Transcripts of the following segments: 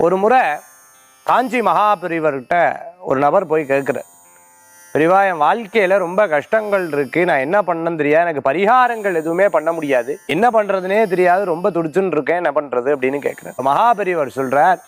ஒரு முறை காஞ்சி மகாபெரிவர்கிட்ட ஒரு நபர் போய் கேட்குறார், பெரியவா என் வாழ்க்கையில் ரொம்ப கஷ்டங்கள் இருக்குது, நான் என்ன பண்ணணும்னு தெரியாது, எனக்கு பரிகாரங்கள் எதுவுமே பண்ண முடியாது, என்ன பண்ணுறதுனே தெரியாது, ரொம்ப துடிச்சுன்னு இருக்கேன், என்ன பண்ணுறது அப்படின்னு கேட்குறேன். மகாபெரிவர் சொல்கிறார்,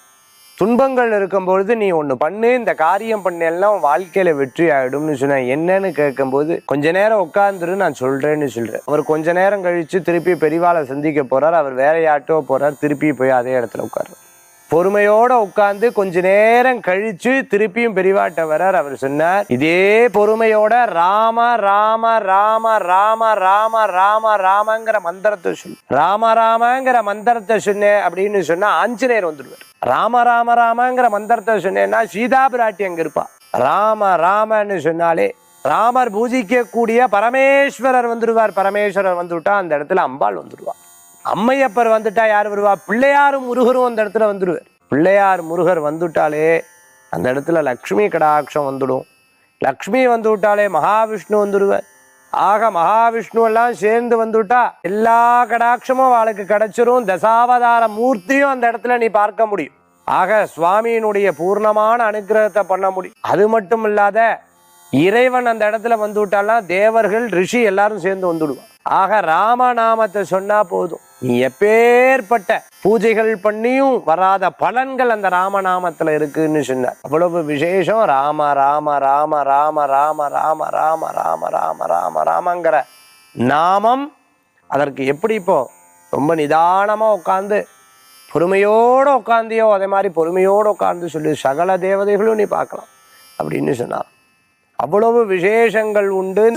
துன்பங்கள் இருக்கும்பொழுது நீ ஒன்று பண்ணு, இந்த காரியம் பண்ணெல்லாம் வாழ்க்கையில் வெற்றி ஆகிடும்னு சொன்னேன். என்னன்னு கேட்கும்போது கொஞ்ச நேரம் உட்காந்துரு நான் சொல்கிறேன்னு சொல்கிறேன். அவர் கொஞ்ச நேரம் கழித்து திருப்பி பெரியவாளை சந்திக்க போகிறார். அவர் வேற யார்ட்டோ போகிறார். திருப்பி போய் அதே இடத்துல உட்கார்றார். பொறுமையோடு உட்காந்து கொஞ்ச நேரம் கழித்து திருப்பியும் பெரியவாட்ட வரார். அவர் சொன்னார், இதே பொறுமையோட ராம ராம ராம ராம ராம ராம ராமங்கிற மந்திரத்தை சொன்ன, ராம ராமங்கிற மந்திரத்தை சொன்னேன் அப்படின்னு சொன்னா ஆஞ்சநேயர் வந்துடுவார். ராம ராம ராமங்கிற மந்திரத்தை சொன்னேன்னா சீதா பிராட்டி அங்க இருப்பா. ராம ராமன்னு சொன்னாலே ராமர் பூஜிக்க கூடிய பரமேஸ்வரர் வந்துடுவார். பரமேஸ்வரர் வந்துவிட்டா அந்த இடத்துல அம்பாள் வந்துடுவார். அம்மையப்பர் வந்துட்டா யார் வருவா? பிள்ளையாரும் முருகரும் அந்த இடத்துல வந்துடுவார். பிள்ளையார் முருகர் வந்துட்டாலே அந்த இடத்துல லக்ஷ்மி கடாட்சம் வந்துடும். லக்ஷ்மி வந்து விட்டாலே மகாவிஷ்ணு வந்துடுவார். ஆக மகாவிஷ்ணு எல்லாம் சேர்ந்து வந்துவிட்டா எல்லா கடாட்சமும் அவளுக்கு கிடைச்சிரும். தசாவதார மூர்த்தியும் அந்த இடத்துல நீ பார்க்க முடியும். ஆக சுவாமியினுடைய பூர்ணமான அனுகிரகத்தை பண்ண முடியும். அது மட்டும் இல்லாத இறைவன் அந்த இடத்துல வந்து விட்டாலாம் தேவர்கள் ரிஷி எல்லாரும் சேர்ந்து வந்துடுவான். ஆக ராமநாமத்தை சொன்னா போதும், நீ எப்பேற்பட்ட பூஜைகள் பண்ணியும் வராத பலன்கள் அந்த ராமநாமத்துல இருக்குன்னு சொன்னார். அவ்வளவு விசேஷம். ராம ராம ராம ராம ராம ராம ராம ராம ராம ராம ராமங்கிற நாமம். அதற்கு எப்படி இப்போ ரொம்ப நிதானமா உட்காந்து பொறுமையோடு உட்காந்தியோ அதே மாதிரி பொறுமையோடு உட்காந்து சொல்லி சகல தேவதைகளும் நீ பார்க்கலாம் அப்படின்னு சொன்னார். அவ்வளவு விசேஷங்கள் உண்டு.